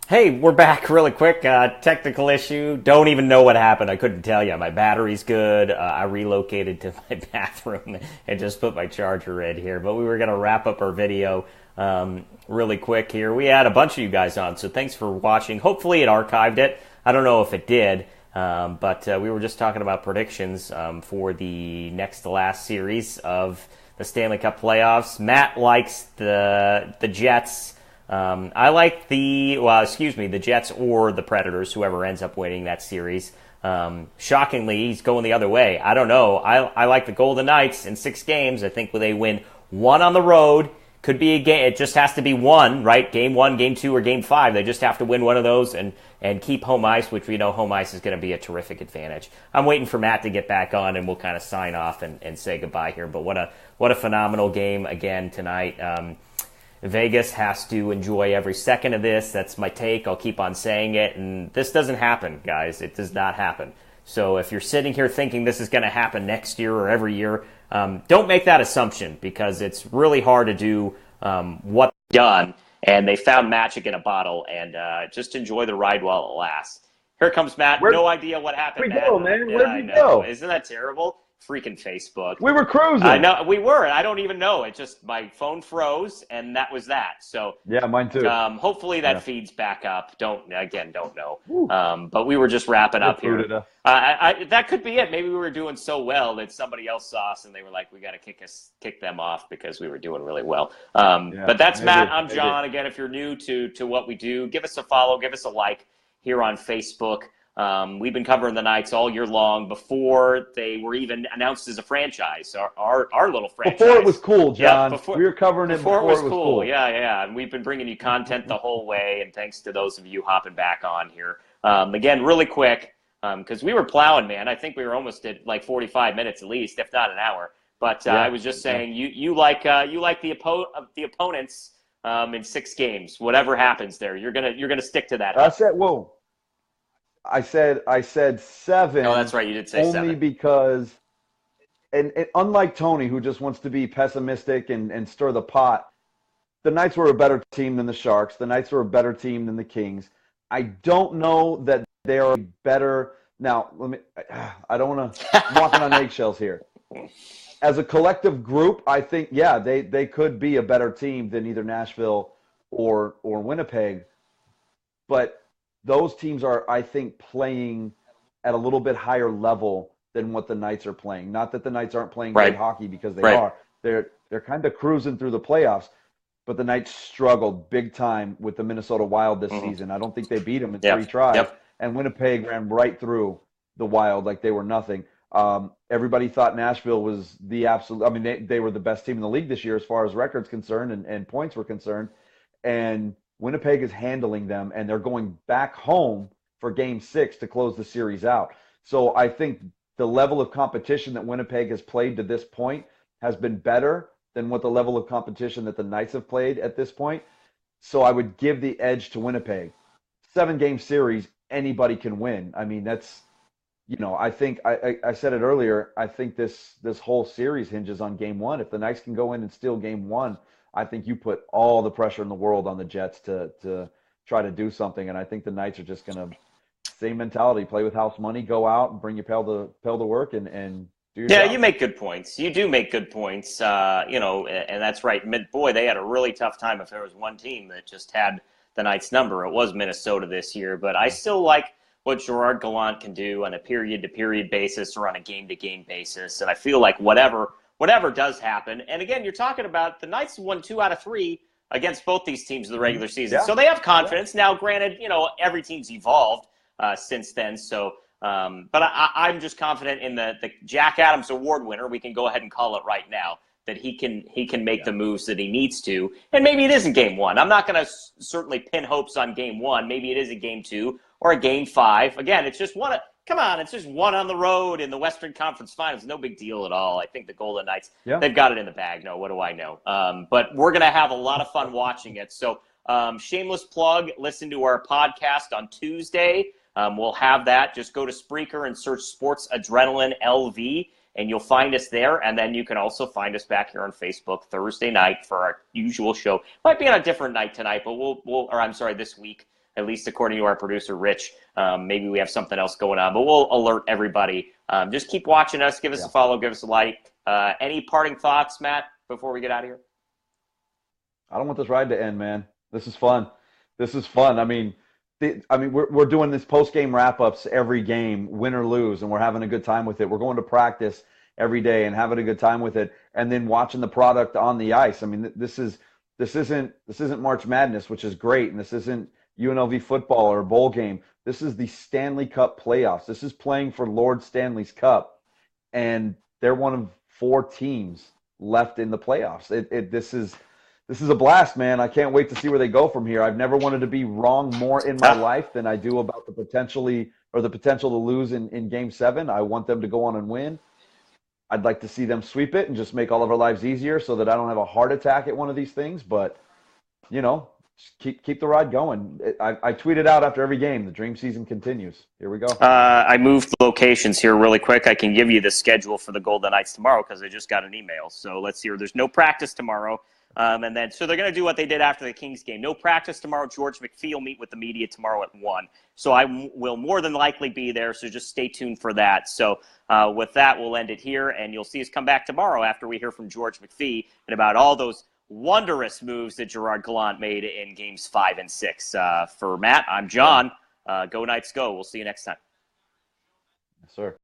Hey, we're back really quick. Technical issue. Don't even know what happened. I couldn't tell you. My battery's good. I relocated to my bathroom and just put my charger in here. But we were going to wrap up our video really quick here. We had a bunch of you guys on, so thanks for watching. Hopefully it archived it. I don't know if it did. But we were just talking about predictions for the next to last series of the Stanley Cup playoffs. Matt likes the Jets. I like the Jets or the Predators, whoever ends up winning that series. Shockingly, he's going the other way. I don't know. I like the Golden Knights in 6 games. I think they win 1 on the road. Could be a game. It just has to be 1, right? Game 1, game 2, or game 5. They just have to win one of those and keep home ice, which we know home ice is going to be a terrific advantage. I'm waiting for Matt to get back on, and we'll kind of sign off and say goodbye here. But what a phenomenal game again tonight. Vegas has to enjoy every second of this. That's my take. I'll keep on saying it. And this doesn't happen, guys. It does not happen. So if you're sitting here thinking this is going to happen next year or every year, don't make that assumption, because it's really hard to do what they've done. And they found magic in a bottle, and just enjoy the ride while it lasts. Here comes Matt. No idea what happened, Where'd we go, man? Where'd we go? Isn't that terrible? Freaking Facebook. We were cruising. I know we were. I don't even know. It just, my phone froze, and that was that. So yeah, mine too. Hopefully that feeds back up. Don't know. But we were just wrapping up here. That could be it. Maybe we were doing so well that somebody else saw us, and they were like, "We got to kick them off because we were doing really well." But that's Matt. I'm John. Again, if you're new to what we do, give us a follow, give us a like here on Facebook. We've been covering the Knights all year long before they were even announced as a franchise, our little franchise. Before it was cool, John. We were covering it before it was cool. Yeah. And we've been bringing you content the whole way, and thanks to those of you hopping back on here. Again, really quick, because we were plowing, man. I think we were almost at like 45 minutes at least, if not an hour. But I was just saying, you like the opponents in 6 games. Whatever happens there, you're gonna stick to that. I said 7. Oh, that's right. You did say 7. Only because, and unlike Tony, who just wants to be pessimistic and stir the pot, the Knights were a better team than the Sharks. The Knights were a better team than the Kings. I don't know that they are better. Now, I don't want to walking on eggshells here. As a collective group, I think, they could be a better team than either Nashville or Winnipeg. But those teams are, I think, playing at a little bit higher level than what the Knights are playing. Not that the Knights aren't playing great hockey, because they are. They're kind of cruising through the playoffs. But the Knights struggled big time with the Minnesota Wild this season. I don't think they beat them in 3 tries. And Winnipeg ran right through the Wild like they were nothing. Everybody thought Nashville was the absolute – I mean, they were the best team in the league this year as far as records concerned and points were concerned. And Winnipeg is handling them, and they're going back home for Game 6 to close the series out. So I think the level of competition that Winnipeg has played to this point has been better than what the level of competition that the Knights have played at this point. So I would give the edge to Winnipeg. 7-game series, anybody can win. I mean, that's, I think I said it earlier. I think this whole series hinges on Game 1. If the Knights can go in and steal Game 1, I think you put all the pressure in the world on the Jets to try to do something. And I think the Knights are just going to, same mentality, play with house money, go out and bring your pal to work and do your job. You make good points. You do make good points, and that's right. Boy, they had a really tough time. If there was one team that just had the Knights number, it was Minnesota this year. But I still like what Gerard Gallant can do on a period-to-period basis or on a game-to-game basis. And I feel like whatever does happen. And again, you're talking about the Knights won 2 out of 3 against both these teams in the regular season. So they have confidence. Now, granted, every team's evolved since then. So, but I'm just confident in the Jack Adams Award winner. We can go ahead and call it right now, that he can make the moves that he needs to. And maybe it isn't Game 1. I'm not going to certainly pin hopes on Game 1. Maybe it is a Game 2 or a Game 5. Again, it's just one. Come on, it's just 1 on the road in the Western Conference Finals. No big deal at all. I think the Golden Knights, they've got it in the bag. No, what do I know? But we're going to have a lot of fun watching it. So shameless plug, listen to our podcast on Tuesday. We'll have that. Just go to Spreaker and search Sports Adrenaline LV, and you'll find us there. And then you can also find us back here on Facebook Thursday night for our usual show. Might be on a different night tonight, but this week. at least according to our producer, Rich. Maybe we have something else going on, but we'll alert everybody. Just keep watching us. Give us a follow. Give us a like. Any parting thoughts, Matt, before we get out of here? I don't want this ride to end, man. This is fun. This is fun. I mean, we're doing this post-game wrap-ups every game, win or lose, and we're having a good time with it. We're going to practice every day and having a good time with it, and then watching the product on the ice. I mean, this isn't March Madness, which is great, and this isn't UNLV football or a bowl game. This is the Stanley Cup playoffs. This is playing for Lord Stanley's Cup, and they're one of 4 teams left in the playoffs. This is a blast, man. I can't wait to see where they go from here. I've never wanted to be wrong more in my life than I do about the potential to lose in Game 7. I want them to go on and win. I'd like to see them sweep it and just make all of our lives easier so that I don't have a heart attack at one of these things. But, just keep the ride going. I tweeted out after every game, the dream season continues. Here we go. I moved locations here really quick. I can give you the schedule for the Golden Knights tomorrow because I just got an email. So let's see here. There's no practice tomorrow. So they're going to do what they did after the Kings game. No practice tomorrow. George McPhee will meet with the media tomorrow at 1. So I will more than likely be there, so just stay tuned for that. So with that, we'll end it here, and you'll see us come back tomorrow after we hear from George McPhee and about all those wondrous moves that Gerard Gallant made in Games 5 and 6. For Matt, I'm John. Go Knights, go. We'll see you next time. Yes, sir.